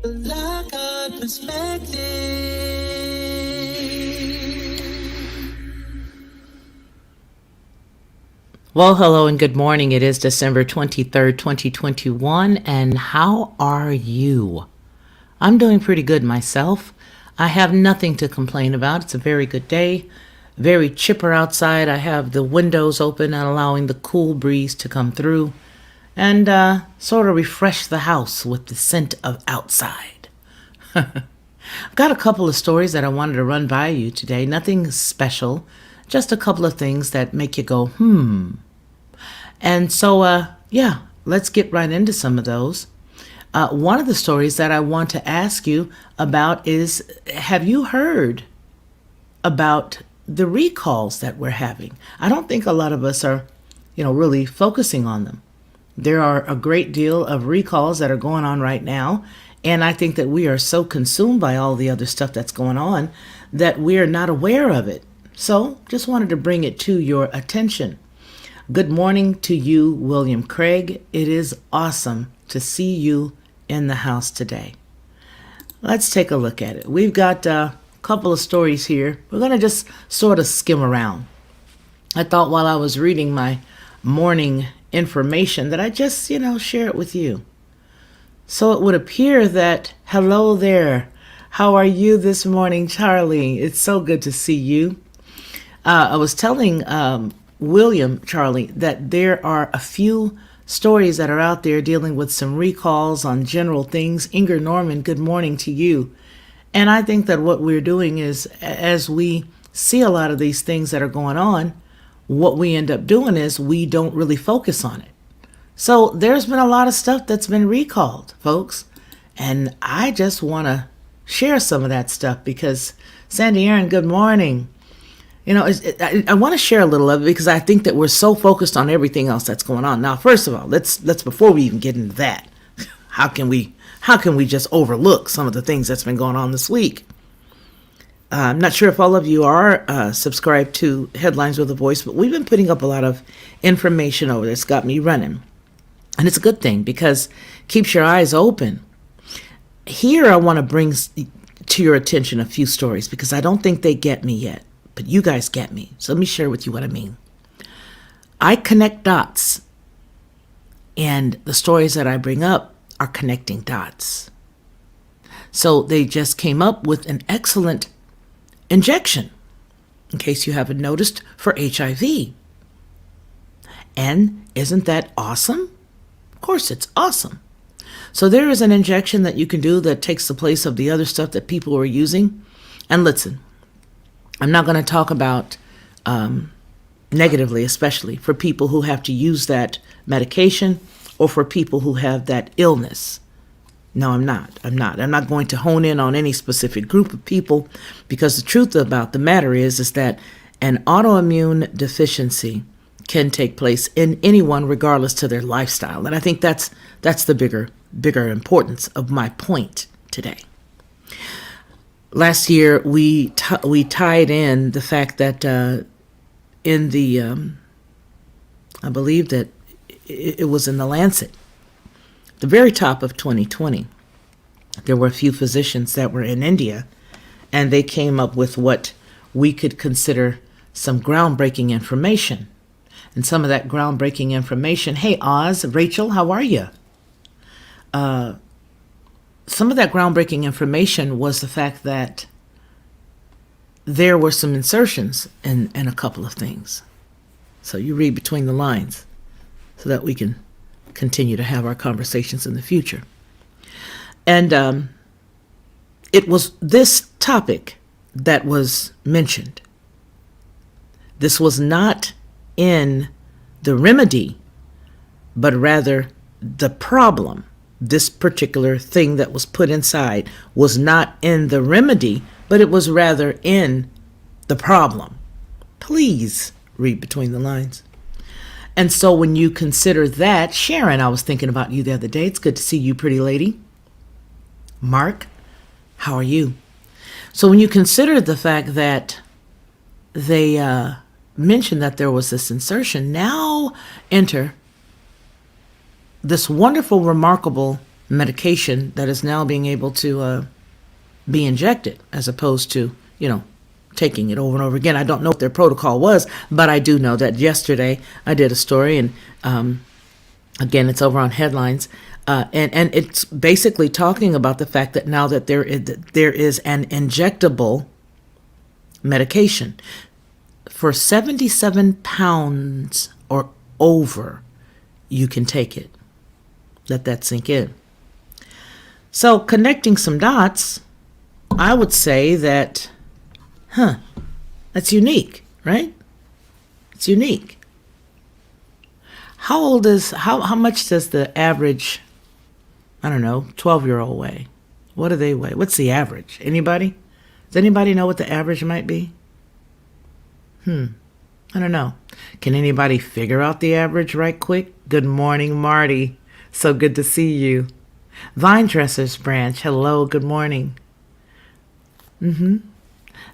Black God perspective. Well, hello and good morning. It is December 23rd, 2021. And how are you? I'm doing pretty good myself. I have nothing to complain about. It's a very good day. Very chipper outside. I have the windows open and allowing the cool breeze to come through and sort of refresh the house with the scent of outside. I've got a couple of stories that I wanted to run by you today. Nothing special, just a couple of things that make you go, And so, let's get right into some of those. One of the stories that I want to ask you about is, have you heard about the recalls that we're having? I don't think a lot of us are, really focusing on them. There are a great deal of recalls that are going on right now, and I think that we are so consumed by all the other stuff that's going on that we are not aware of it. So, just wanted to bring it to your attention. Good morning to you, William Craig. It is awesome to see you in the house today. Let's take a look at it. We've got a couple of stories here. We're going to just sort of skim around. I thought while I was reading my morning information that I just, share it with you. So it would appear that, hello there. How are you this morning, Charlie? It's so good to see you. I was telling William, Charlie, that there are a few stories that are out there dealing with some recalls on general things. Inger Norman, good morning to you. And I think that what we're doing is, as we see a lot of these things that are going on, what we end up doing is we don't really focus on it. So there's been a lot of stuff that's been recalled, folks. And I just want to share some of that stuff because, Sandy Aaron, good morning. I want to share a little of it because I think that we're so focused on everything else that's going on. Now, first of all, let's before we even get into that, how can we just overlook some of the things that's been going on this week? I'm not sure if all of you are subscribed to Headlines with a Voice, but we've been putting up a lot of information over there. It's got me running. And it's a good thing because it keeps your eyes open. Here I want to bring to your attention a few stories because I don't think they get me yet, but you guys get me. So let me share with you what I mean. I connect dots, and the stories that I bring up are connecting dots. So they just came up with an excellent injection, in case you haven't noticed, for HIV. And isn't that awesome? Of course it's awesome. So there is an injection that you can do that takes the place of the other stuff that people are using. And listen, I'm not going to talk about negatively, especially for people who have to use that medication or for people who have that illness. No, I'm not. I'm not going to hone in on any specific group of people because the truth about the matter is that an autoimmune deficiency can take place in anyone regardless to their lifestyle. And I think that's the bigger importance of my point today. Last year, we tied in the fact that in the, I believe that it was in the Lancet, the very top of 2020, there were a few physicians that were in India, and they came up with what we could consider some groundbreaking information. And some of that groundbreaking information, hey Oz, Rachel, how are you? Some of that groundbreaking information was the fact that there were some insertions in a couple of things. So you read between the lines so that we can continue to have our conversations in the future. And it was this topic that was mentioned. This was not in the remedy, but rather the problem. This particular thing that was put inside was not in the remedy, but it was rather in the problem. Please read between the lines. And so when you consider that, Sharon, I was thinking about you the other day. It's good to see you, pretty lady. Mark, how are you? So when you consider the fact that they mentioned that there was this insertion, now enter this wonderful, remarkable medication that is now being able to be injected as opposed to, taking it over and over again. I don't know what their protocol was, but I do know that yesterday I did a story, and again, it's over on Headlines, and it's basically talking about the fact that now that there is an injectable medication for 77 pounds or over, you can take it. Let that sink in. So connecting some dots, I would say that, that's unique, right? It's unique. How much does the average, 12-year-old weigh? What do they weigh? What's the average? Anybody? Does anybody know what the average might be? I don't know. Can anybody figure out the average right quick? Good morning, Marty. So good to see you. Vine Dressers Branch, hello, good morning. I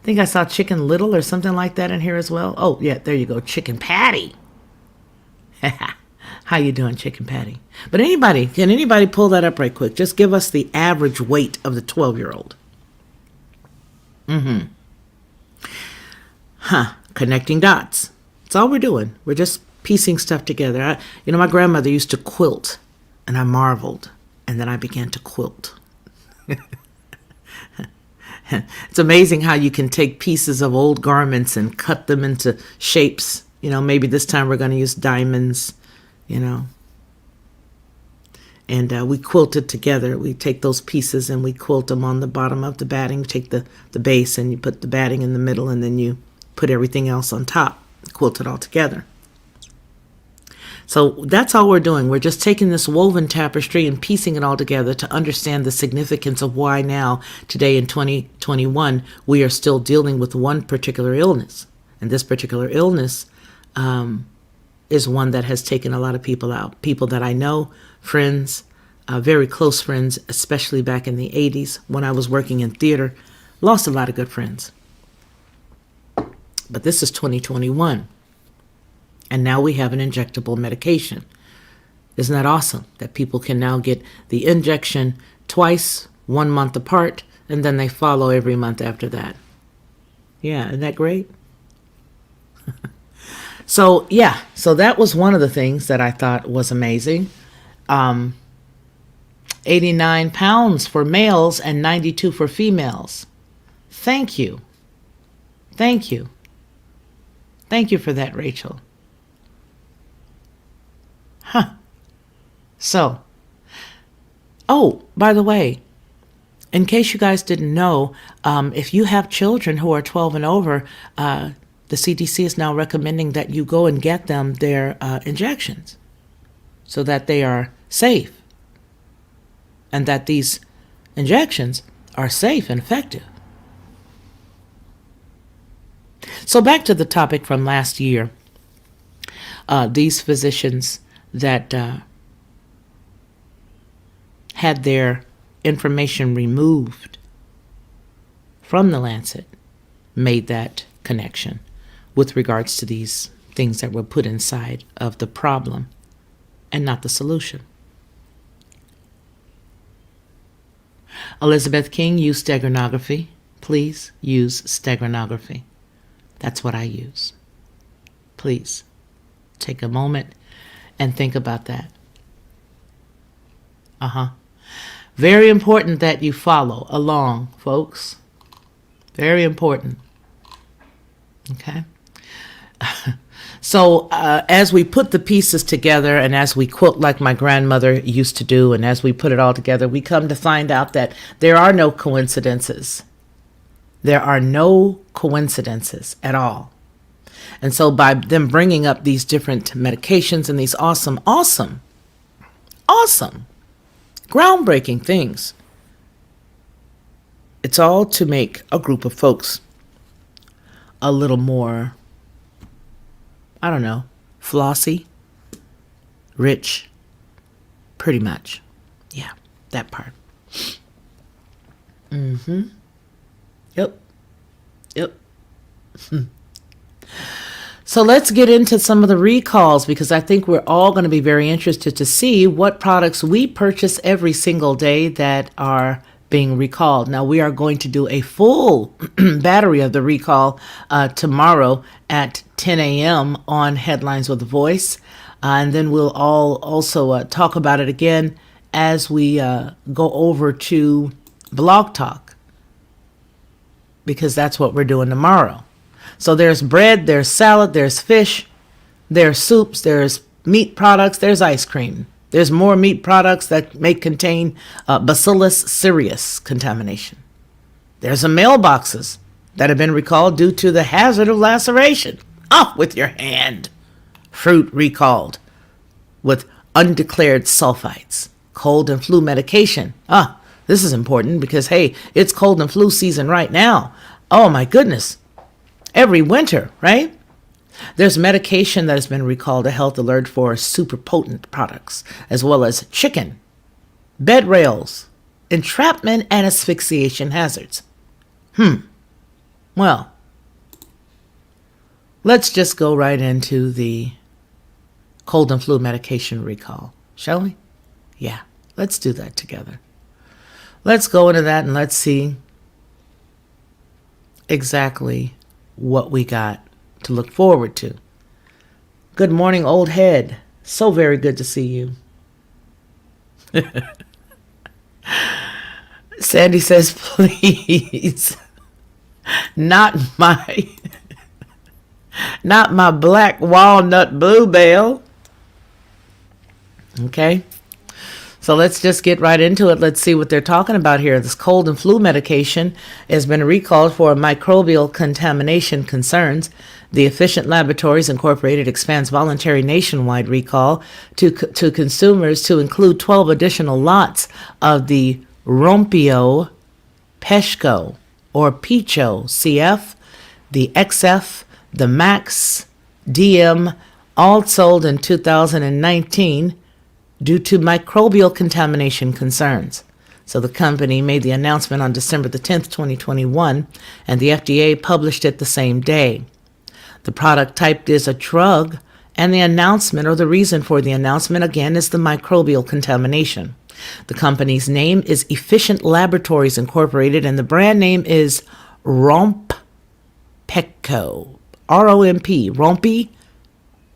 think I saw Chicken Little or something like that in here as well. Oh, yeah, there you go, Chicken Patty. How you doing, Chicken Patty? But can anybody pull that up right quick? Just give us the average weight of the 12-year-old. Connecting dots. That's all we're doing. We're just piecing stuff together. My grandmother used to quilt, and I marveled, and then I began to quilt. It's amazing how you can take pieces of old garments and cut them into shapes. Maybe this time we're going to use diamonds, and we quilt it together. We take those pieces and we quilt them on the bottom of the batting. Take the base and you put the batting in the middle, and then you put everything else on top. Quilt it all together. So that's all we're doing. We're just taking this woven tapestry and piecing it all together to understand the significance of why now, today in 2021, we are still dealing with one particular illness. And this particular illness is one that has taken a lot of people out. People that I know, friends, very close friends, especially back in the 80s when I was working in theater, lost a lot of good friends. But this is 2021. And now we have an injectable medication. Isn't that awesome? That people can now get the injection twice, 1 month apart, and then they follow every month after that. Yeah, isn't that great? So that was one of the things that I thought was amazing. 89 pounds for males and 92 for females. Thank you. Thank you. Thank you for that, Rachel. So, by the way, in case you guys didn't know, if you have children who are 12 and over, the CDC is now recommending that you go and get them their injections so that they are safe and that these injections are safe and effective. So back to the topic from last year, these physicians that had their information removed from the Lancet made that connection with regards to these things that were put inside of the problem and not the solution. Elizabeth King used steganography. Please use steganography. That's what I use. Please take a moment and think about that. Very important that you follow along, folks. Very important. Okay? So as we put the pieces together and as we quilt like my grandmother used to do, and as we put it all together, we come to find out that there are no coincidences. There are no coincidences at all. And so by them bringing up these different medications and these awesome, groundbreaking things, it's all to make a group of folks a little more, flossy, rich, pretty much. Yeah, that part. Yep. So let's get into some of the recalls, because I think we're all going to be very interested to see what products we purchase every single day that are being recalled. Now, we are going to do a full battery of the recall tomorrow at 10 a.m. on Headlines with a Voice. And then we'll all also talk about it again as we go over to Blog Talk, because that's what we're doing tomorrow. So there's bread, there's salad, there's fish, there's soups, there's meat products, there's ice cream. There's more meat products that may contain Bacillus cereus contamination. There's some mailboxes that have been recalled due to the hazard of laceration. Off with your hand. Fruit recalled with undeclared sulfites. Cold and flu medication. This is important because, hey, it's cold and flu season right now. Oh, my goodness. Every winter, right? There's medication that has been recalled, a health alert for super potent products, as well as chicken, bed rails, entrapment, and asphyxiation hazards. Well, let's just go right into the cold and flu medication recall, shall we? Yeah, let's do that together. Let's go into that and let's see exactly what we got to look forward to. Good morning, old head. So very good to see you. Sandy says, please, not my black walnut bluebell. Okay. So let's just get right into it. Let's see what they're talking about here. This cold and flu medication has been recalled for microbial contamination concerns. The Efficient Laboratories Incorporated expands voluntary nationwide recall to consumers to include 12 additional lots of the Rompio Peshco or Picho CF, the XF, the Max DM, all sold in 2019 due to microbial contamination concerns. So the company made the announcement on December the 10th, 2021, and the FDA published it the same day. The product type is a drug, and the announcement, or the reason for the announcement, again, is the microbial contamination. The company's name is Efficient Laboratories Incorporated, and the brand name is Rompco, R-O-M-P, Rompi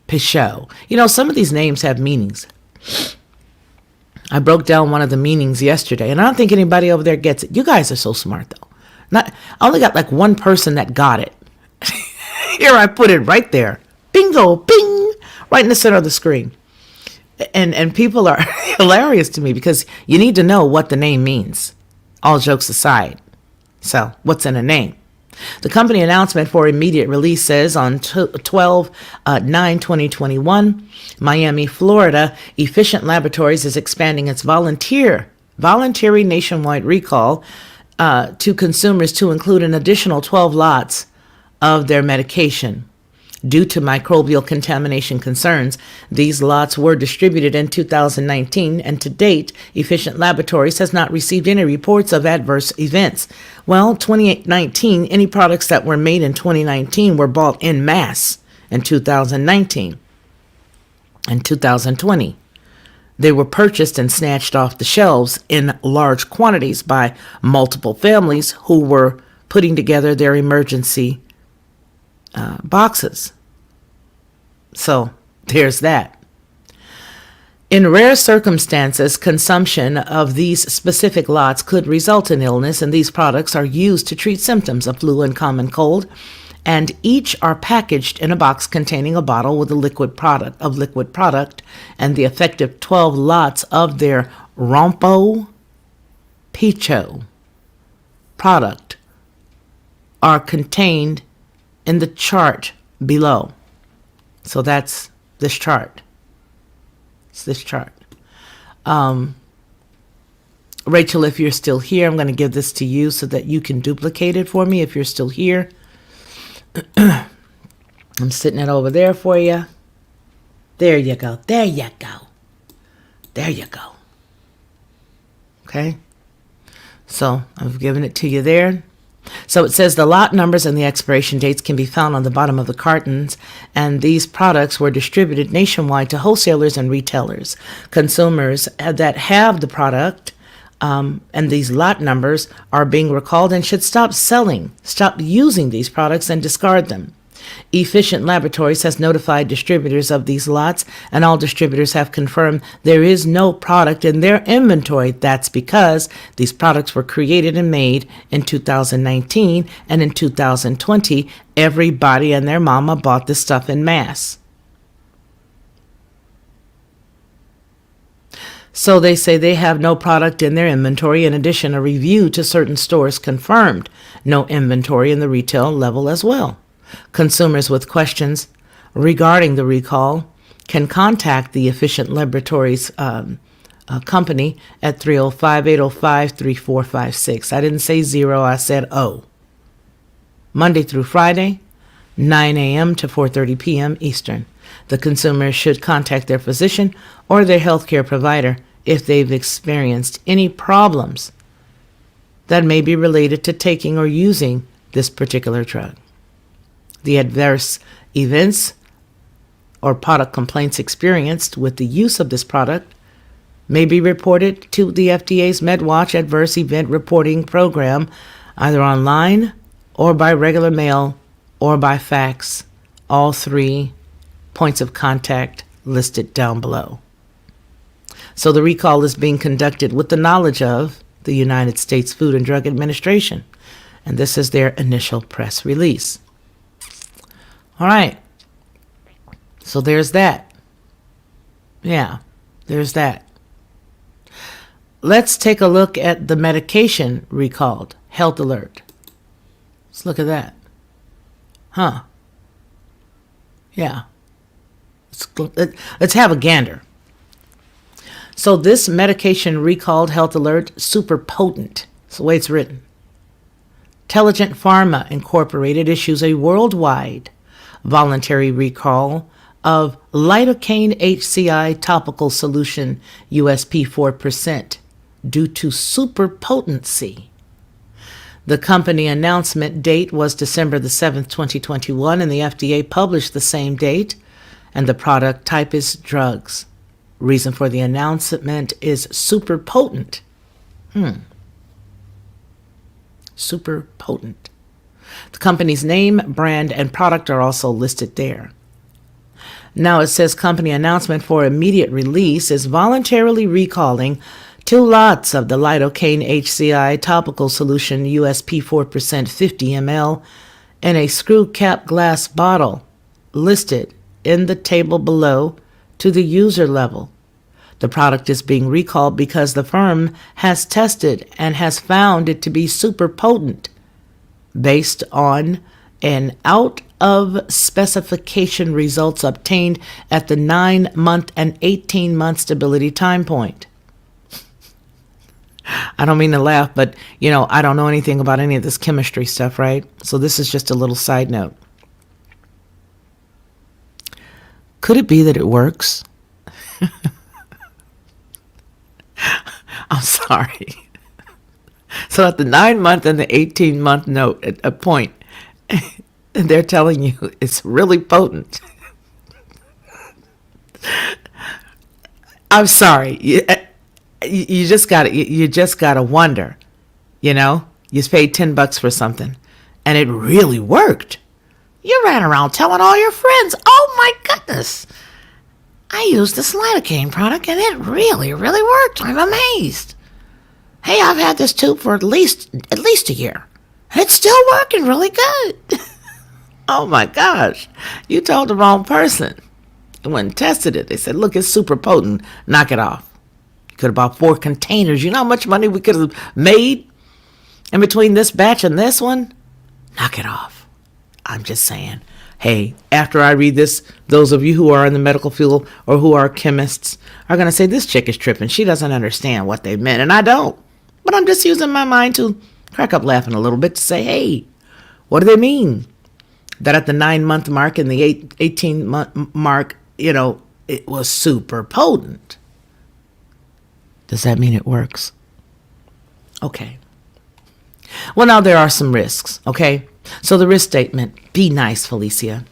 Pichot. You know, some of these names have meanings. I broke down one of the meanings yesterday, and I don't think anybody over there gets it. You guys are so smart, though. I only got like one person that got it. Here, I put it right there. Bingo, bing, right in the center of the screen. And people are hilarious to me because you need to know what the name means, all jokes aside. So, what's in a name? The company announcement for immediate release says on 12/9/2021, Miami, Florida, Efficient Laboratories is expanding its voluntary nationwide recall to consumers to include an additional 12 lots of their medication. Due to microbial contamination concerns, these lots were distributed in 2019, and to date, Efficient Laboratories has not received any reports of adverse events. Well, 2019, any products that were made in 2019 were bought en masse in 2019 and 2020. They were purchased and snatched off the shelves in large quantities by multiple families who were putting together their emergency boxes. So there's that. In rare circumstances, consumption of these specific lots could result in illness, and these products are used to treat symptoms of flu and common cold, and each are packaged in a box containing a bottle with a liquid product, and the effective 12 lots of their Rompo Picho product are contained in the chart below. So that's this chart. It's this chart. Rachel, if you're still here, I'm going to give this to you so that you can duplicate it for me if you're still here. I'm sitting it over there for you. There you go. There you go. There you go. Okay? So I've given it to you there. So it says the lot numbers and the expiration dates can be found on the bottom of the cartons, and these products were distributed nationwide to wholesalers and retailers. Consumers that have the product and these lot numbers are being recalled and should stop using these products and discard them. Efficient Laboratories has notified distributors of these lots, and all distributors have confirmed there is no product in their inventory. That's because these products were created and made in 2019, and in 2020, everybody and their mama bought this stuff in mass. So they say they have no product in their inventory. In addition, a review to certain stores confirmed no inventory in the retail level as well. Consumers with questions regarding the recall can contact the Efficient Laboratories company at 305-805-3456. I didn't say 0, I said O. Monday through Friday, 9 a.m. to 4:30 p.m. Eastern. The consumer should contact their physician or their healthcare provider if they've experienced any problems that may be related to taking or using this particular drug. The adverse events or product complaints experienced with the use of this product may be reported to the FDA's MedWatch Adverse Event Reporting Program, either online or by regular mail or by fax. All 3 points of contact listed down below. So the recall is being conducted with the knowledge of the United States Food and Drug Administration, and this is their initial press release. All right, so there's that. Yeah, there's that. Let's take a look at the medication recalled, Health Alert. Let's look at that. Yeah. Let's have a gander. So this medication recalled, Health Alert, super potent. That's the way it's written. Intelligent Pharma Incorporated issues a worldwide voluntary recall of lidocaine HCI topical solution USP 4% due to super potency. The company announcement date was December the 7th, 2021, and the FDA published the same date, and the product type is drugs. Reason for the announcement is super potent. Super potent. The company's name, brand, and product are also listed there. Now it says company announcement for immediate release is voluntarily recalling 2 lots of the lidocaine HCI topical solution USP 4% 50 ml in a screw cap glass bottle listed in the table below to the user level. The product is being recalled because the firm has tested and has found it to be super potent based on an out of specification results obtained at the 9-month and 18-month stability time point. I don't mean to laugh, but I don't know anything about any of this chemistry stuff, right? So this is just a little side note. Could it be that it works? I'm sorry. So at the 9-month and the 18-month note at a point, they're telling you it's really potent. I'm sorry. You just gotta wonder. You paid $10 for something, and it really worked. You ran around telling all your friends, "Oh my goodness, I used this lidocaine product and it really, really worked. I'm amazed. Hey, I've had this tube for at least a year, and it's still working really good." Oh my gosh, you told the wrong person. They went and tested it. They said, "Look, it's super potent. Knock it off." You could have bought 4 containers. You know how much money we could have made in between this batch and this one? Knock it off. I'm just saying. Hey, after I read this, those of you who are in the medical field or who are chemists are going to say, this chick is tripping. She doesn't understand what they meant. And I don't. But I'm just using my mind to crack up laughing a little bit to say, hey, what do they mean? That at the 9-month mark and the 18-month mark, it was super potent. Does that mean it works? Okay. Well, now there are some risks, okay? So the risk statement, be nice, Felicia.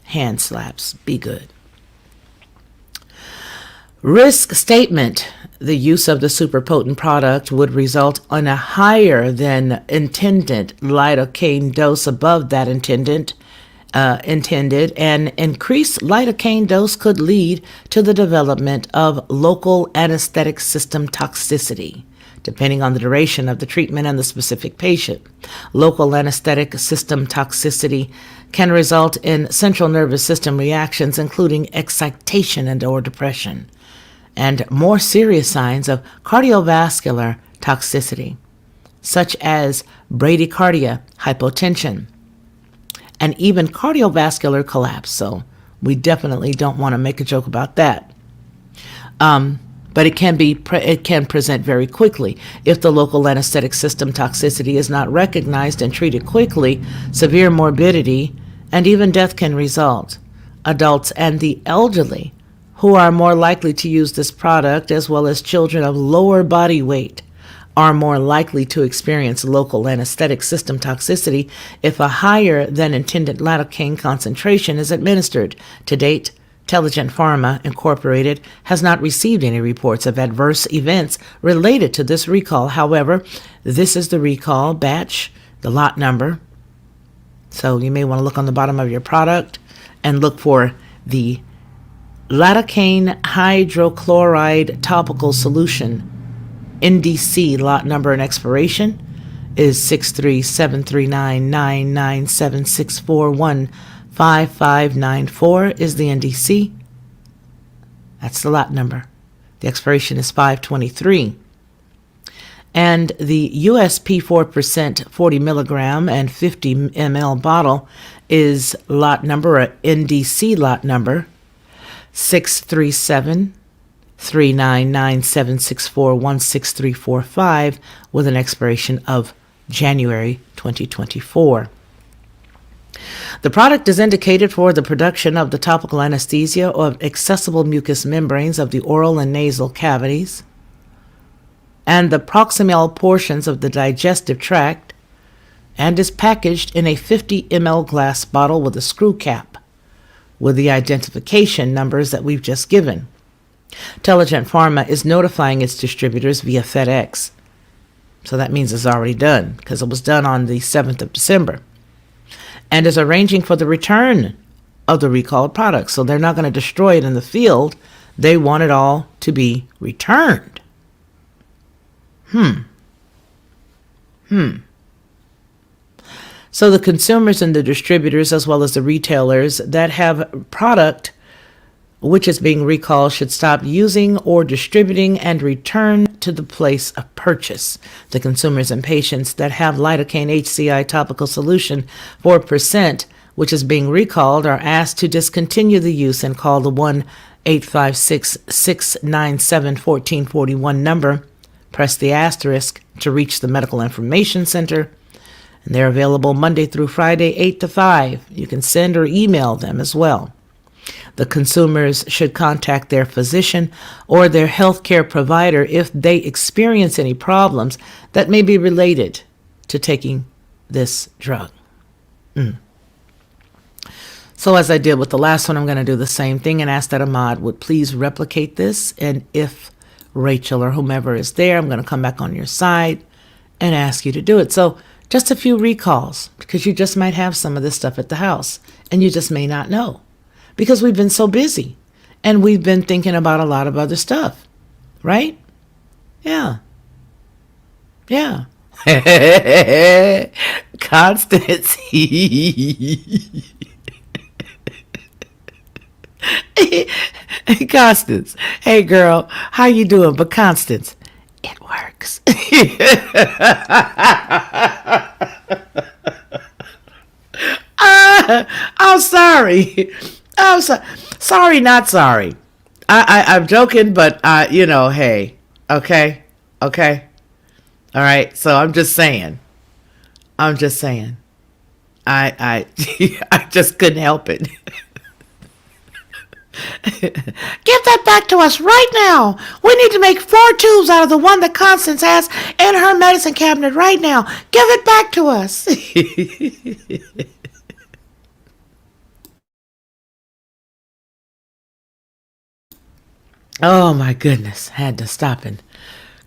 Hand slaps, be good. Risk statement, the use of the super potent product would result in a higher than intended lidocaine dose above that intended, and increased lidocaine dose could lead to the development of local anesthetic system toxicity, depending on the duration of the treatment and the specific patient. Local anesthetic system toxicity can result in central nervous system reactions, including excitation and or depression, and more serious signs of cardiovascular toxicity, such as bradycardia, hypotension, and even cardiovascular collapse. So we definitely don't want to make a joke about that. But it can present very quickly. If the local anesthetic system toxicity is not recognized and treated quickly, severe morbidity and even death can result. Adults and the elderly, who are more likely to use this product, as well as children of lower body weight, are more likely to experience local anesthetic system toxicity if a higher than intended lidocaine concentration is administered. To date, Untitled Pharma Incorporated has not received any reports of adverse events related to this recall. However, this is the recall batch, the lot number. So you may want to look on the bottom of your product and look for the lidocaine hydrochloride topical solution. NDC lot number and expiration is 637399764155594 is the NDC. That's the lot number. The expiration is 5/23. And the USP 4% 40 milligram and 50 ml bottle is lot number, or NDC lot number, 6373997641635 with an expiration of January 2024. The product is indicated for the production of the topical anesthesia of accessible mucous membranes of the oral and nasal cavities and the proximal portions of the digestive tract, and is packaged in a 50 ml glass bottle with a screw cap with the identification numbers that we've just given. Untitled Pharma is notifying its distributors via FedEx. So that means it's already done, because it was done on the 7th of December. And is arranging for the return of the recalled product. So they're not going to destroy it in the field. They want it all to be returned. So the consumers and the distributors, as well as the retailers that have product which is being recalled, should stop using or distributing and return to the place of purchase. The consumers and patients that have lidocaine HCI topical solution 4%, which is being recalled, are asked to discontinue the use and call the 1-856-697-1441 number. Press the asterisk to reach the Medical Information Center. And they're available Monday through Friday, 8 to 5. You can send or email them as well. The consumers should contact their physician or their healthcare provider if they experience any problems that may be related to taking this drug. So as I did with the last one, I'm going to do the same thing and ask that Ahmad would please replicate this. And if Rachel or whomever is there, I'm going to come back on your side and ask you to do it. So just a few recalls, because you just might have some of this stuff at the house and you just may not know, because we've been so busy and we've been thinking about a lot of other stuff, right? Yeah. Constance. Constance, hey girl, how you doing? But Constance, it works. I'm sorry. I'm sorry, not sorry. I'm joking, but hey, okay. All right. So I'm just saying. I I just couldn't help it. Give that back to us right now. We need to make 4 tubes tubes out of the one that Constance has in her medicine cabinet right now. Give it back to us. Oh my goodness. Had to stop and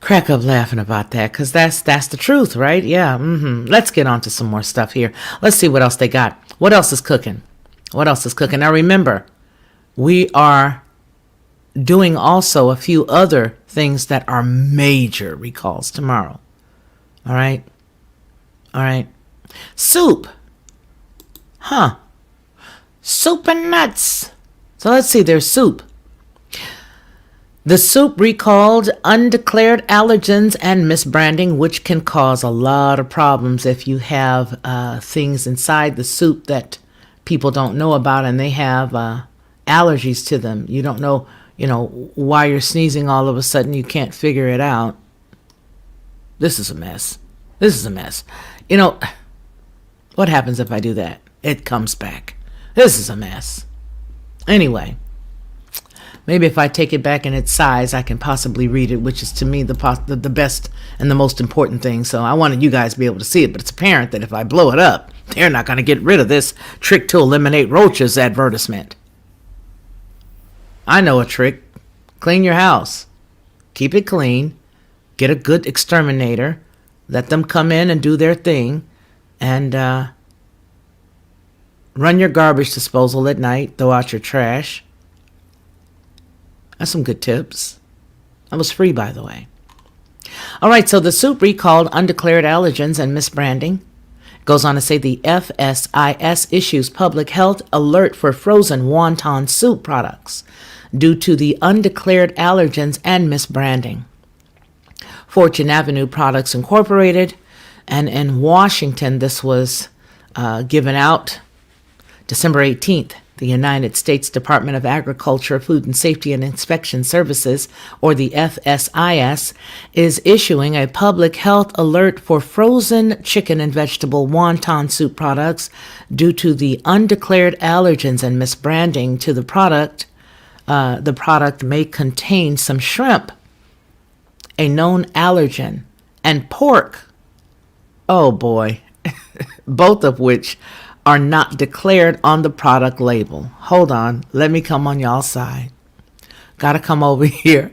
crack up laughing about that, because that's the truth, right? Yeah. Let's get on to some more stuff here. Let's see what else they got. What else is cooking? Now remember, we are doing also a few other things that are major recalls tomorrow. All right. Soup. Soup and nuts. So let's see, there's soup. The soup recalled undeclared allergens and misbranding, which can cause a lot of problems if you have things inside the soup that people don't know about and they have allergies to them. You don't know, why you're sneezing all of a sudden. You can't figure it out. This is a mess. What happens if I do that? It comes back. This is a mess. Anyway. Maybe if I take it back in its size, I can possibly read it, which is to me the best and the most important thing. So I wanted you guys to be able to see it, but it's apparent that if I blow it up, they're not going to get rid of this trick to eliminate roaches advertisement. I know a trick. Clean your house. Keep it clean. Get a good exterminator. Let them come in and do their thing. And run your garbage disposal at night. Throw out your trash. That's some good tips. That was free, by the way. All right, so the soup recalled undeclared allergens and misbranding. Goes on to say the FSIS issues public health alert for frozen wonton soup products due to the undeclared allergens and misbranding. Fortune Avenue Products Incorporated, and in Washington, this was given out December 18th. The United States Department of Agriculture, Food and Safety and Inspection Services, or the FSIS, is issuing a public health alert for frozen chicken and vegetable wonton soup products due to the undeclared allergens and misbranding to the product. The product may contain some shrimp, a known allergen, and pork. Oh boy, both of which are not declared on the product label. Hold on, let me come on y'all's side. Gotta come over here.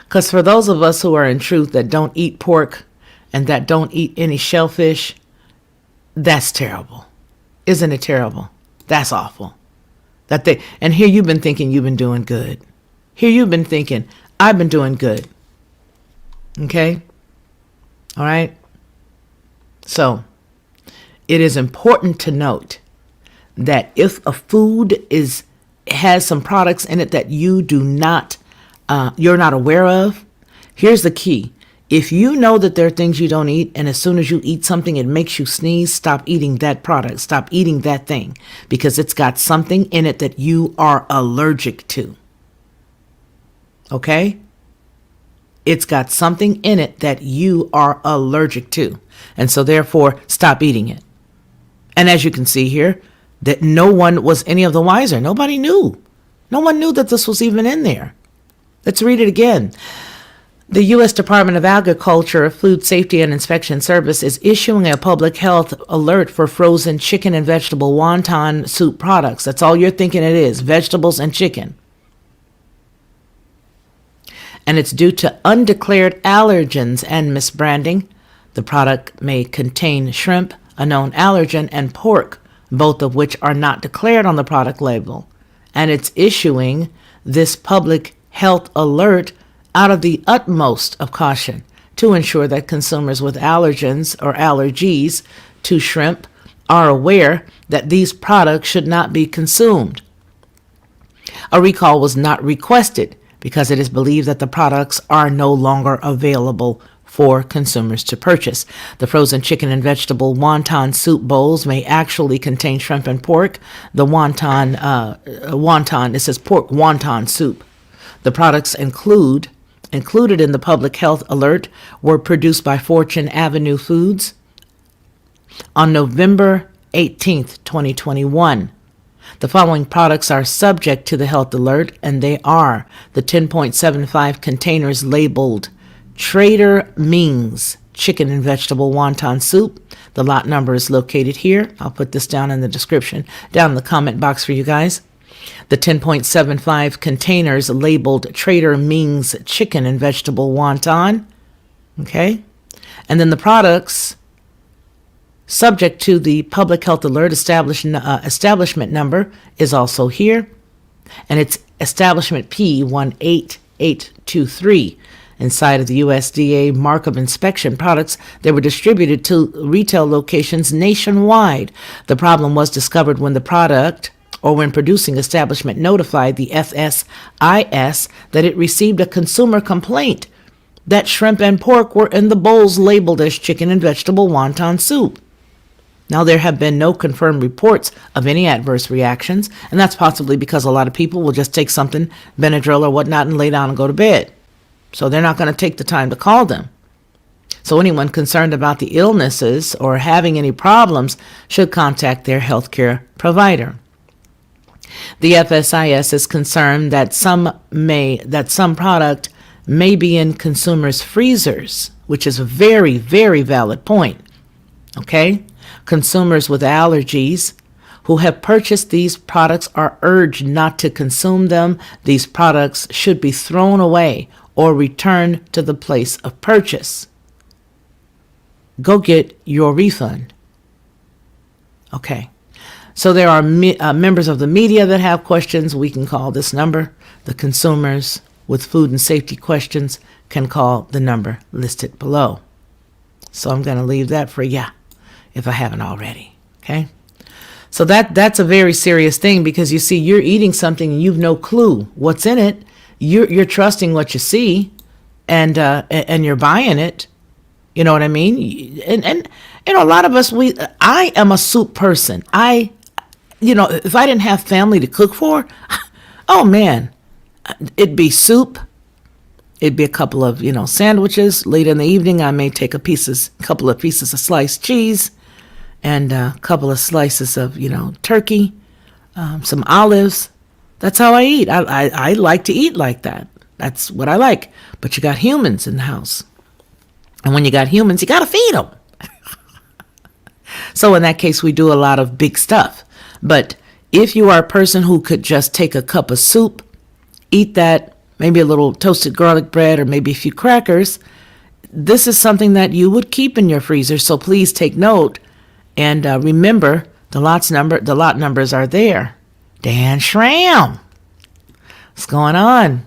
Because for those of us who are in truth that don't eat pork and that don't eat any shellfish, that's terrible. Isn't it terrible? That's awful. And here you've been thinking you've been doing good. Here you've been thinking, I've been doing good. Okay? All right? So, it is important to note that if a food has some products in it that you're not aware of, here's the key. If you know that there are things you don't eat, and as soon as you eat something, it makes you sneeze, stop eating that product. Stop eating that thing, because it's got something in it that you are allergic to. Okay? It's got something in it that you are allergic to. And so therefore, stop eating it. And as you can see here, that no one was any of the wiser. Nobody knew. No one knew that this was even in there. Let's read it again. The U.S. Department of Agriculture, Food Safety and Inspection Service is issuing a public health alert for frozen chicken and vegetable wonton soup products. That's all you're thinking it is, vegetables and chicken. And it's due to undeclared allergens and misbranding. The product may contain shrimp, a known allergen, and pork, both of which are not declared on the product label. And it's issuing this public health alert out of the utmost of caution to ensure that consumers with allergens or allergies to shrimp are aware that these products should not be consumed. A recall was not requested because it is believed that the products are no longer available for consumers to purchase. The frozen chicken and vegetable wonton soup bowls may actually contain shrimp and pork. The wonton, it says pork wonton soup. The products included in the public health alert were produced by Fortune Avenue Foods on November 18th, 2021. The following products are subject to the health alert, and they are the 10.75 containers labeled Trader Ming's chicken and vegetable wonton soup. The lot number is located here. I'll put this down in the description, down in the comment box for you guys. The 10.75 containers labeled Trader Ming's chicken and vegetable wonton. Okay. And then the products subject to the public health alert establishment number is also here. And it's establishment P18823. Inside of the USDA mark of inspection products, they were distributed to retail locations nationwide. The problem was discovered when the product or when producing establishment notified the FSIS that it received a consumer complaint that shrimp and pork were in the bowls labeled as chicken and vegetable wonton soup. Now, there have been no confirmed reports of any adverse reactions, and that's possibly because a lot of people will just take something, Benadryl or whatnot, and lay down and go to bed. So they're not going to take the time to call them. So anyone concerned about the illnesses or having any problems should contact their healthcare provider. The FSIS is concerned that some product may be in consumers' freezers, which is a very, very valid point. Okay? Consumers with allergies who have purchased these products are urged not to consume them. These products should be thrown away or returned to the place of purchase. Go get your refund. Okay. So there are members of the media that have questions. We can call this number. The consumers with food and safety questions can call the number listed below. So I'm going to leave that for you if I haven't already. Okay. So that's a very serious thing, because you see, you're eating something and you've no clue what's in it. You're trusting what you see, and you're buying it. You know what I mean? And a lot of us, I am a soup person. If I didn't have family to cook for, oh man, it'd be soup. It'd be a couple of, sandwiches. Late in the evening, I may take couple of pieces of sliced cheese and a couple of slices of, turkey, some olives. That's how I eat. I like to eat like that. That's what I like. But you got humans in the house. And when you got humans, you got to feed them. So in that case, we do a lot of big stuff. But if you are a person who could just take a cup of soup, eat that, maybe a little toasted garlic bread or maybe a few crackers, this is something that you would keep in your freezer. So please take note and remember the lot numbers are there. Dan Schramm. What's going on?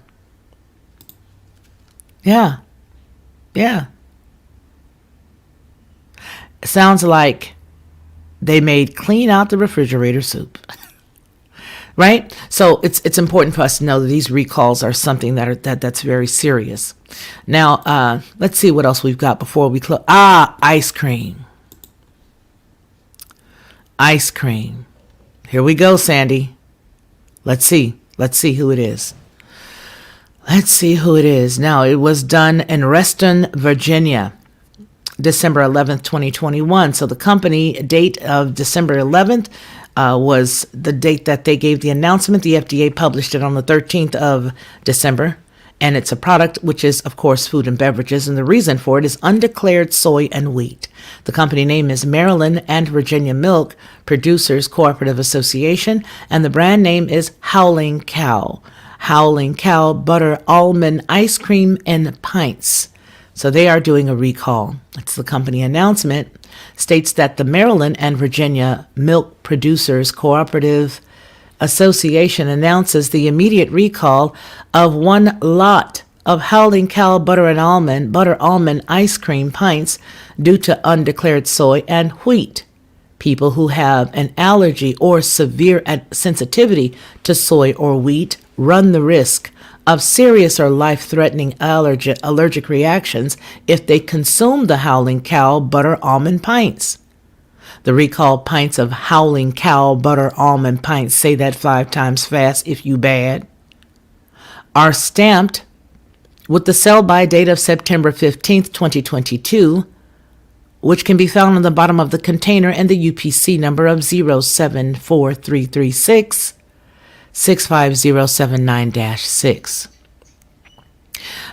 Yeah. It sounds like they made clean out the refrigerator soup. Right? So it's important for us to know that these recalls are something that's very serious. Now, let's see what else we've got before we close. Ice cream. Ice cream. Here we go, Sandy. Let's see who it is. Now, it was done in Reston, Virginia, December 11th, 2021. So the company date of December 11th was the date that they gave the announcement. The FDA published it on the 13th of December. And it's a product which is, of course, food and beverages. And the reason for it is undeclared soy and wheat. The company name is Maryland and Virginia Milk Producers Cooperative Association. And the brand name is Howling Cow. Howling Cow Butter Almond Ice Cream in Pints. So they are doing a recall. It's the company announcement. States that the Maryland and Virginia Milk Producers Cooperative Association announces the immediate recall of one lot of Howling Cow butter almond ice cream pints due to undeclared soy and wheat. People who have an allergy or severe sensitivity to soy or wheat run the risk of serious or life-threatening allergic reactions if they consume the Howling Cow butter almond pints. The recalled pints of Howling Cow butter almond pints, say that 5 times fast if you bad, are stamped with the sell-by date of September 15th, 2022, which can be found on the bottom of the container, and the UPC number of 074336 65079-6.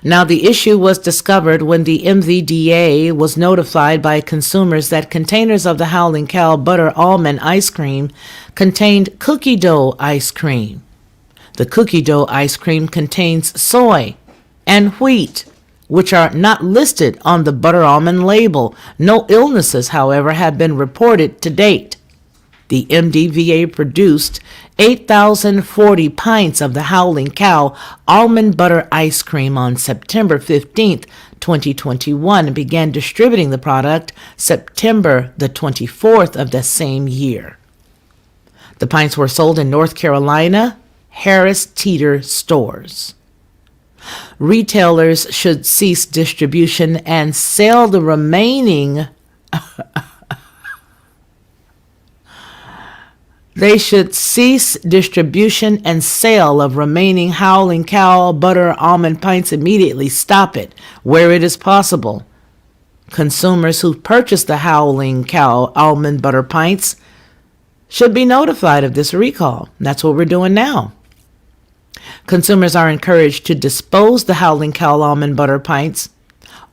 Now, the issue was discovered when the MVDA was notified by consumers that containers of the Howling Cow Butter Almond Ice Cream contained cookie dough ice cream. The cookie dough ice cream contains soy and wheat, which are not listed on the butter almond label. No illnesses, however, have been reported to date. The MDVA produced 8,040 pints of the Howling Cow almond butter ice cream on September 15th, 2021, and began distributing the product September the 24th of the same year. The pints were sold in North Carolina Harris Teeter stores. Retailers should cease distribution and sell the remaining They should cease distribution and sale of remaining Howling Cow butter almond pints immediately. Stop it where it is possible. Consumers who purchase the Howling Cow almond butter pints should be notified of this recall. That's what we're doing now. Consumers are encouraged to dispose the Howling Cow almond butter pints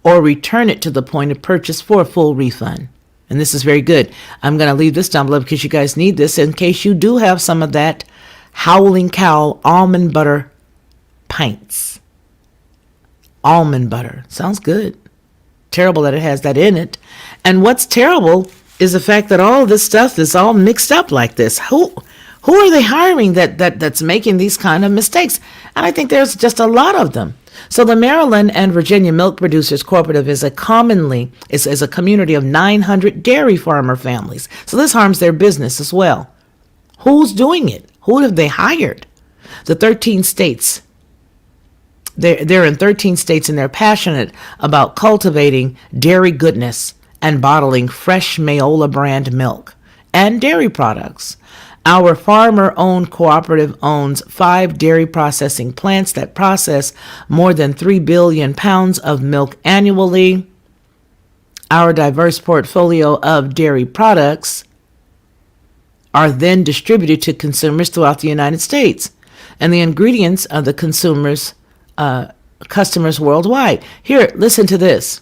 or return it to the point of purchase for a full refund. And this is very good. I'm going to leave this down below because you guys need this in case you do have some of that Howling Cow almond butter pints. Almond butter. Sounds good. Terrible that it has that in it. And what's terrible is the fact that all of this stuff is all mixed up like this. Who are they hiring that's making these kind of mistakes? And I think there's just a lot of them. So the Maryland and Virginia Milk Producers Cooperative is a community of 900 dairy farmer families. So this harms their business as well. Who's doing it? Who have they hired? The 13 states. They're in 13 states, and they're passionate about cultivating dairy goodness and bottling fresh Mayola brand milk and dairy products. Our farmer-owned cooperative owns 5 dairy processing plants that process more than 3 billion pounds of milk annually. Our diverse portfolio of dairy products are then distributed to consumers throughout the United States, and the ingredients of the customers worldwide. Here, listen to this.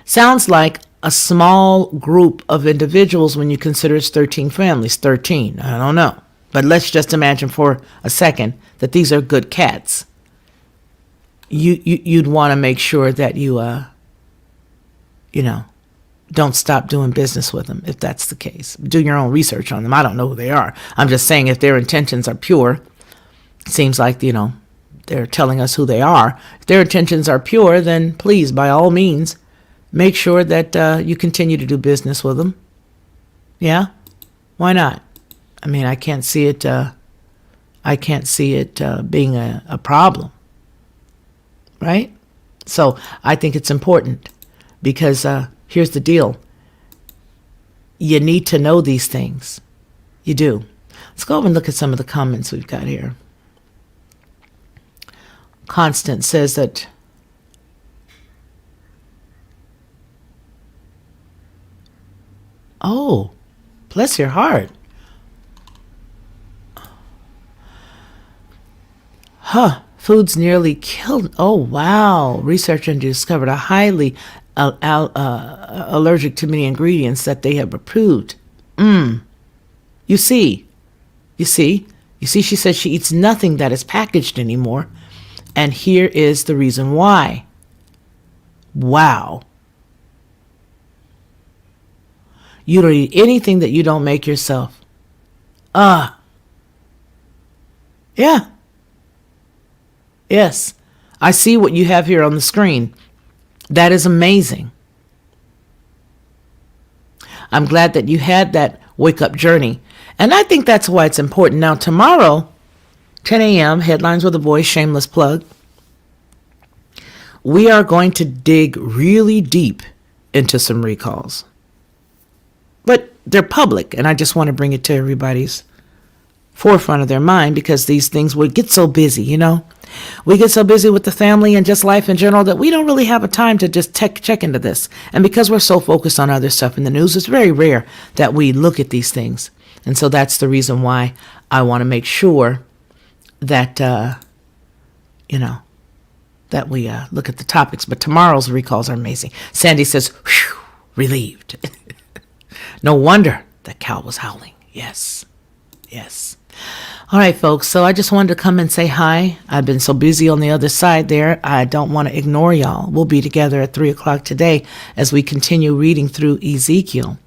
Sounds like a small group of individuals when you consider it's 13 families. 13, I don't know. But let's just imagine for a second that these are good cats. You'd want to make sure that you don't stop doing business with them if that's the case. Do your own research on them. I don't know who they are. I'm just saying if their intentions are pure, it seems like, they're telling us who they are. If their intentions are pure, then please, by all means, make sure that you continue to do business with them. Yeah? Why not? I mean, I can't see it being a problem. Right? So I think it's important because here's the deal. You need to know these things. You do. Let's go over and look at some of the comments we've got here. Constance says that oh, bless your heart. Foods nearly killed. Oh, wow. Researchers discovered a highly allergic to many ingredients that they have approved. You see, she says she eats nothing that is packaged anymore. And here is the reason why. Wow. You don't eat anything that you don't make yourself. Yeah. Yes. I see what you have here on the screen. That is amazing. I'm glad that you had that wake-up journey. And I think that's why it's important. Now, tomorrow, 10 a.m., Headlines with a Voice, shameless plug. We are going to dig really deep into some recalls. But they're public, and I just want to bring it to everybody's forefront of their mind because these things would get so busy, We get so busy with the family and just life in general that we don't really have a time to just check into this. And because we're so focused on other stuff in the news, it's very rare that we look at these things. And so that's the reason why I want to make sure that, that we look at the topics. But tomorrow's recalls are amazing. Sandy says, whew, relieved. No wonder that cow was howling. Yes. All right, folks. So I just wanted to come and say hi. I've been so busy on the other side there. I don't want to ignore y'all. We'll be together at 3:00 today as we continue reading through Ezekiel.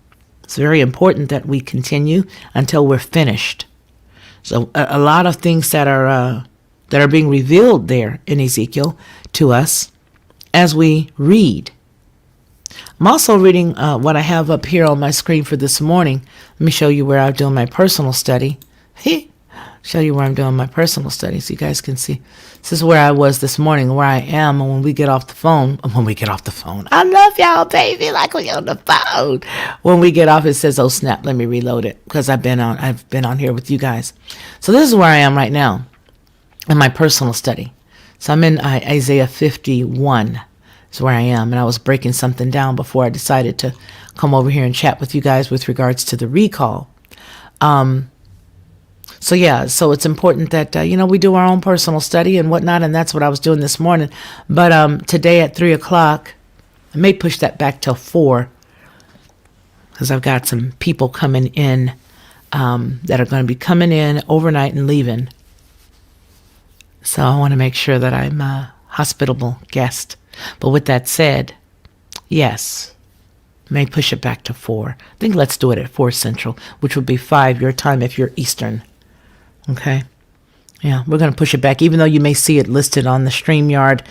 It's very important that we continue until we're finished. So a lot of things that are being revealed there in Ezekiel to us as we read. I'm also reading what I have up here on my screen for this morning. Let me show you where I'm doing my personal study. Show you where I'm doing my personal study so you guys can see. This is where I was this morning, where I am when we get off the phone. I love y'all, baby, like we're on the phone. When we get off, it says, oh, snap, let me reload it, because I've been on here with you guys. So this is where I am right now in my personal study. So I'm in Isaiah 51 is where I am, and I was breaking something down before I decided to come over here and chat with you guys with regards to the recall. So it's important that, we do our own personal study and whatnot, and that's what I was doing this morning. But today at 3:00, I may push that back till 4, because I've got some people coming in that are going to be coming in overnight and leaving. So I want to make sure that I'm a hospitable guest. But with that said, yes, may push it back to 4. I think let's do it at 4 Central, which would be 5 your time if you're Eastern. Okay. Yeah, we're going to push it back, even though you may see it listed on the StreamYard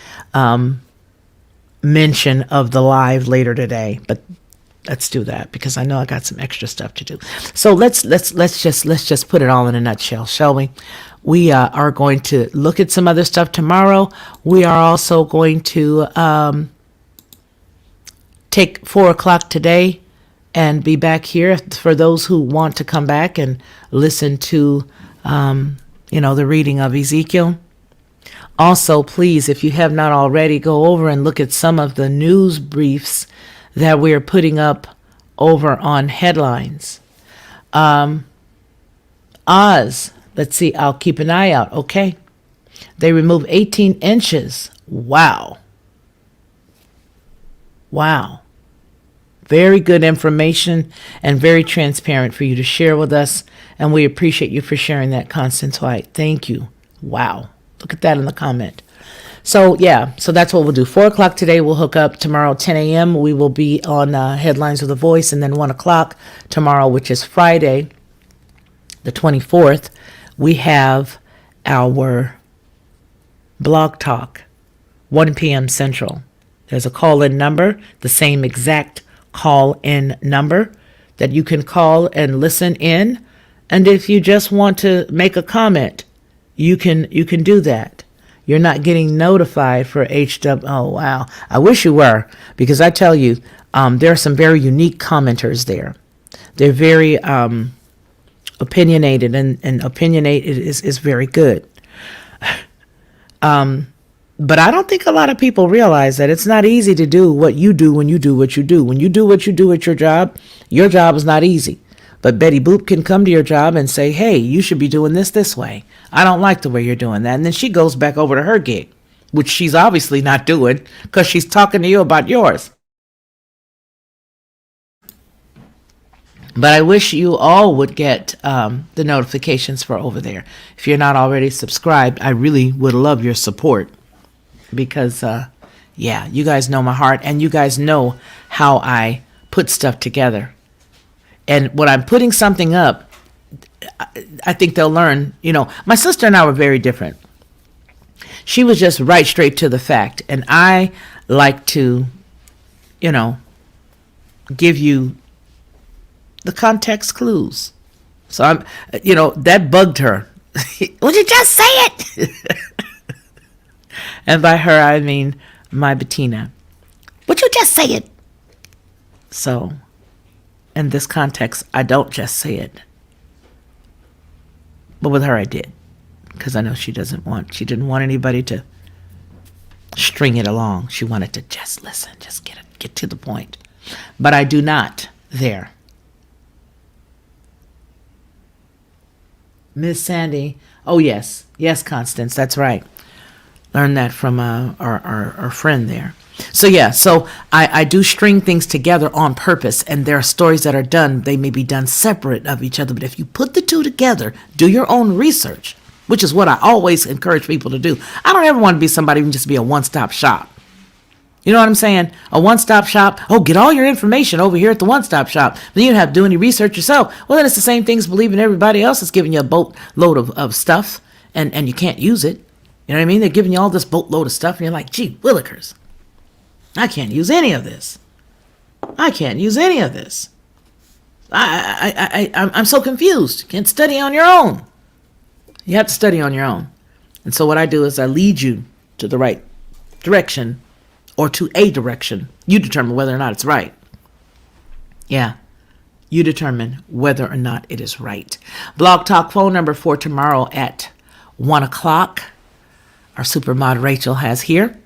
mention of the live later today. But let's do that, because I know I got some extra stuff to do. So let's just put it all in a nutshell, shall we? We are going to look at some other stuff tomorrow. We are also going to take 4:00 today and be back here for those who want to come back and listen to the reading of Ezekiel. Also, please, if you have not already, go over and look at some of the news briefs that we're putting up over on Headlines. Oz, let's see, I'll keep an eye out, okay? They removed 18 inches. Wow. Very good information and very transparent for you to share with us. And we appreciate you for sharing that, Constance White. Thank you. Wow. Look at that in the comment. So that's what we'll do. 4:00 today, we'll hook up. Tomorrow, 10 a.m., we will be on Headlines with a Voice. And then 1:00 tomorrow, which is Friday, the 24th, we have our Blog Talk, 1 p.m. Central. There's a call-in number, the same exact call-in number that you can call and listen in. And if you just want to make a comment, you can do that. You're not getting notified for HW. Oh, wow. I wish you were, because I tell you, there are some very unique commenters there. They're very opinionated, and opinionated is very good. But I don't think a lot of people realize that it's not easy to do what you do when you do what you do. When you do what you do at your job is not easy. But Betty Boop can come to your job and say, hey, you should be doing this way. I don't like the way you're doing that. And then she goes back over to her gig, which she's obviously not doing because she's talking to you about yours. But I wish you all would get the notifications for over there. If you're not already subscribed, I really would love your support. Because, you guys know my heart, and you guys know how I put stuff together. And when I'm putting something up, I think they'll learn. My sister and I were very different. She was just right straight to the fact. And I like to, give you the context clues. So that bugged her. Would you just say it? And by her, I mean my Bettina. Would you just say it? So, in this context, I don't just say it. But with her, I did. because I know she didn't want anybody to string it along. She wanted to just listen, just get to the point. But I do not there. Miss Sandy. Oh, yes. Yes, Constance. That's right. Learned that from our friend there. So, yeah. So I do string things together on purpose. And there are stories that are done. They may be done separate of each other. But if you put the two together, do your own research, which is what I always encourage people to do. I don't ever want to be somebody who can just be a one-stop shop. You know what I'm saying? A one-stop shop. Oh, get all your information over here at the one-stop shop. Then you don't have to do any research yourself. Well, then it's the same thing as believing everybody else is giving you a boatload of stuff and you can't use it. You know what I mean? They're giving you all this boatload of stuff and you're like, gee, willikers. I can't use any of this. I can't use any of this. I'm so confused. You can't study on your own. You have to study on your own. And so what I do is I lead you to the right direction, or to a direction. You determine whether or not it's right. Yeah. You determine whether or not it is right. Blog Talk phone number for tomorrow at 1 o'clock. Our super mod Rachel has here.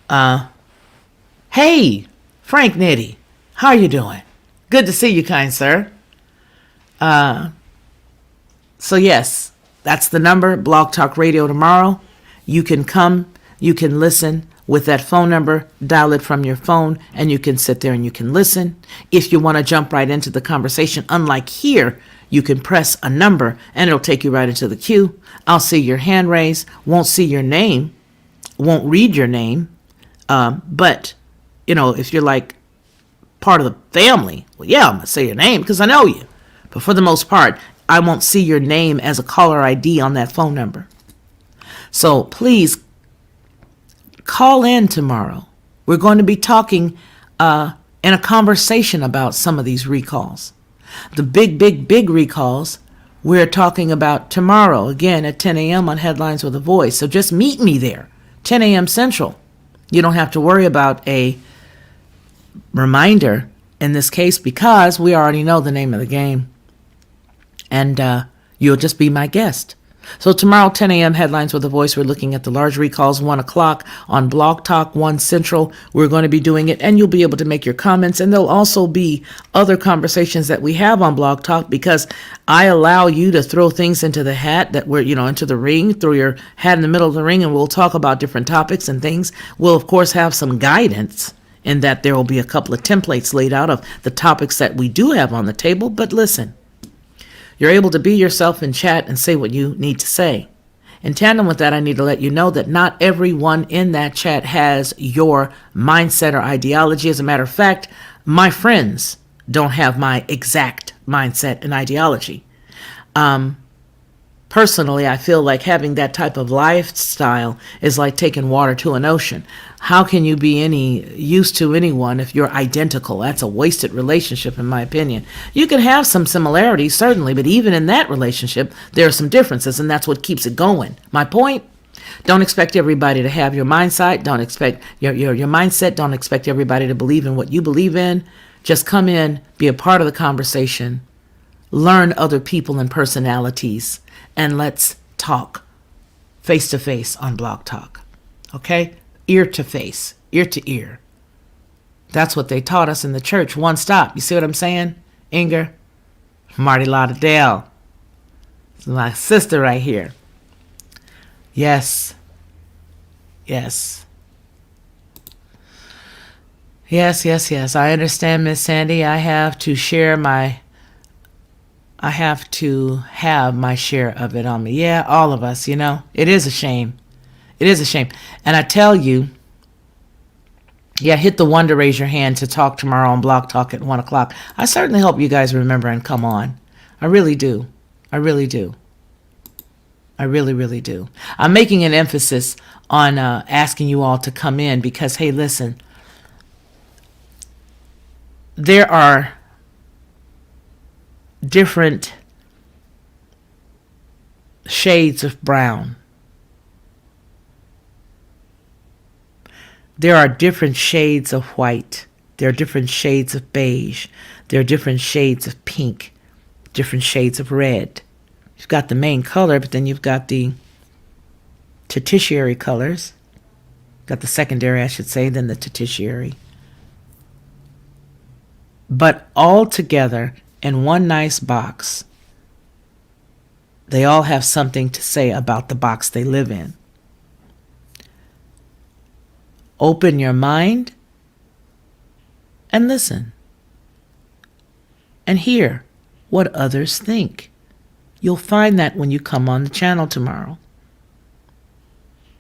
Hey, Frank Nitty. How are you doing? Good to see you, kind sir. So yes, that's the number. Blog Talk Radio tomorrow. You can come, you can listen with that phone number, dial it from your phone, and you can sit there and you can listen. If you want to jump right into the conversation, unlike here, you can press a number and it'll take you right into the queue. I'll see your hand raised, won't see your name, won't read your name. But, you know, if you're like part of the family, well, yeah, I'm going to say your name because I know you. But for the most part, I won't see your name as a caller ID on that phone number. So please call in tomorrow. We're going to be talking in a conversation about some of these recalls. The big recalls we're talking about tomorrow, again at 10 a.m. on Headlines with a Voice. So just meet me there, 10 a.m. Central. You don't have to worry about a reminder in this case because we already know the name of the game. And you'll just be my guest. So tomorrow, 10 a.m. Headlines with a Voice. We're looking at the large recalls, 1 o'clock on Blog Talk 1 Central. We're going to be doing it, and you'll be able to make your comments. And there'll also be other conversations that we have on Blog Talk because I allow you to throw things into the hat that we're, into the ring. Throw your hat in the middle of the ring, and we'll talk about different topics and things. We'll, of course, have some guidance in that there will be a couple of templates laid out of the topics that we do have on the table. But listen. You're able to be yourself in chat and say what you need to say. In tandem with that, I need to let you know that not everyone in that chat has your mindset or ideology. As a matter of fact, my friends don't have my exact mindset and ideology. Personally, I feel like having that type of lifestyle is like taking water to an ocean. How can you be any use to anyone if you're identical? That's a wasted relationship, in my opinion. You can have some similarities, certainly, but even in that relationship, there are some differences, and that's what keeps it going. My point? Don't expect everybody to have your mindset. Don't expect your mindset. Don't expect everybody to believe in what you believe in. Just come in, be a part of the conversation, learn other people and personalities, and let's talk face to face on Blog Talk. Okay? Ear to face, ear to ear. That's what they taught us in the church. One stop. You see what I'm saying? Inger, Marty Lauderdale. It's my sister right here. Yes. Yes. Yes. I understand, Miss Sandy. I have to have my share of it on me. Yeah, all of us, It is a shame. It is a shame. And I tell you, hit the one to raise your hand to talk tomorrow on Blog Talk at 1 o'clock. I certainly hope you guys remember and come on. I really do. I really do. I really, really do. I'm making an emphasis on asking you all to come in because, hey, listen, there are different shades of brown. There are different shades of white. There are different shades of beige. There are different shades of pink, different shades of red. You've got the main color, but then you've got the tertiary colors. Got the secondary, I should say, then the tertiary. But all together in one nice box, they all have something to say about the box they live in. Open your mind and listen. And hear what others think. You'll find that when you come on the channel tomorrow.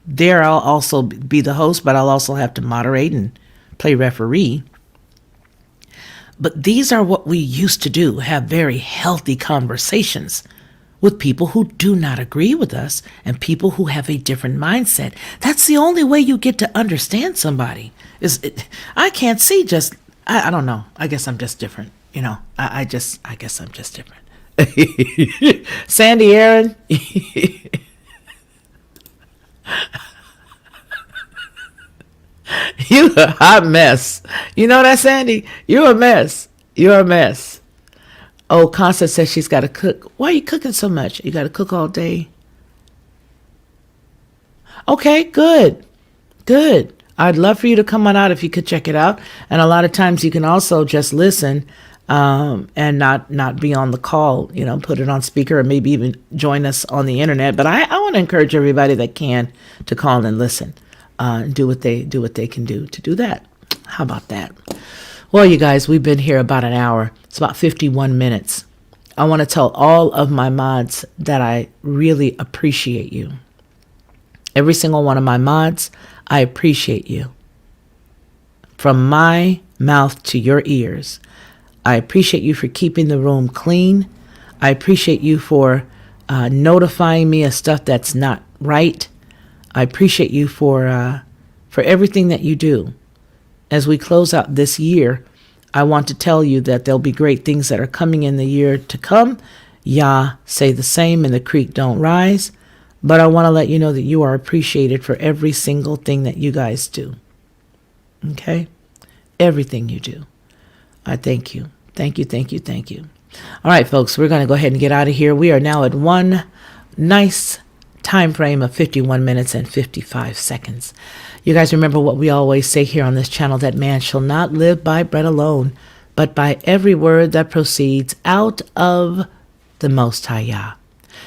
There I'll also be the host, but I'll also have to moderate and play referee. But these are what we used to do, have very healthy conversations with people who do not agree with us and people who have a different mindset. That's the only way you get to understand somebody. I can't see just, I don't know. I guess I'm just different. You know, I guess I'm just different. Sandy Aaron. You a hot mess. You know that, Sandy? You're a mess. You're a mess. Oh, Constance says she's got to cook. Why are you cooking so much? You got to cook all day. Okay, good. Good. I'd love for you to come on out if you could check it out. And a lot of times you can also just listen and not be on the call, you know, put it on speaker or maybe even join us on the internet. But I want to encourage everybody that can to call and listen. Do what they can do to do that. How about that? Well, you guys, we've been here about an hour. It's about 51 minutes. I want to tell all of my mods that I really appreciate you. Every single one of my mods, I appreciate you. From my mouth to your ears, I appreciate you for keeping the room clean. I appreciate you for notifying me of stuff that's not right. I appreciate you for everything that you do. As we close out this year, I want to tell you that there'll be great things that are coming in the year to come. Yah say the same and the creek don't rise. But I want to let you know that you are appreciated for every single thing that you guys do. Okay? Everything you do. I thank you. Thank you, thank you, thank you. All right, folks, we're going to go ahead and get out of here. We are now at one nice time frame of 51 minutes and 55 seconds. You guys remember what we always say here on this channel, that man shall not live by bread alone, but by every word that proceeds out of the Most High Yah.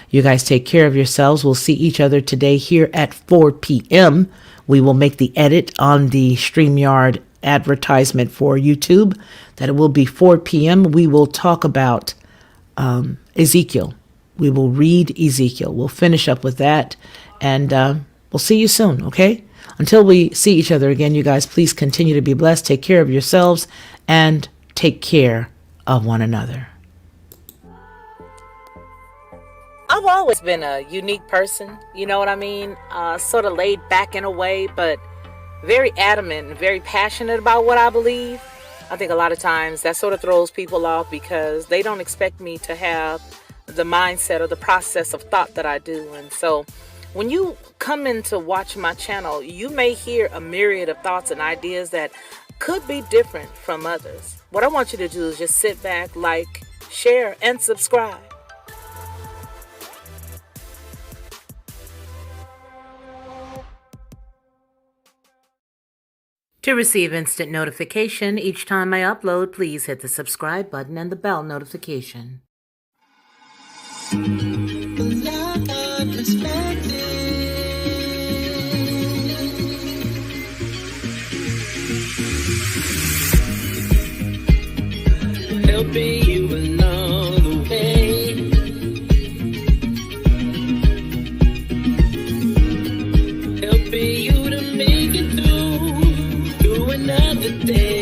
You guys take care of yourselves. We'll see each other today here at 4 p.m. We will make the edit on the StreamYard advertisement for YouTube that it will be 4 p.m. We will talk about Ezekiel. We will read Ezekiel. We'll finish up with that, and we'll see you soon, okay? Until we see each other again, you guys, please continue to be blessed. Take care of yourselves and take care of one another. I've always been a unique person, you know what I mean? Sort of laid back in a way, but very adamant and very passionate about what I believe. I think a lot of times that sort of throws people off because they don't expect me to have the mindset or the process of thought that I do. And so when you come in to watch my channel, you may hear a myriad of thoughts and ideas that could be different from others. What I want you to do is just sit back, like, share, and subscribe. To receive instant notification each time I upload, please hit the subscribe button and the bell notification. Helping you along the way, helping you to make it through another day.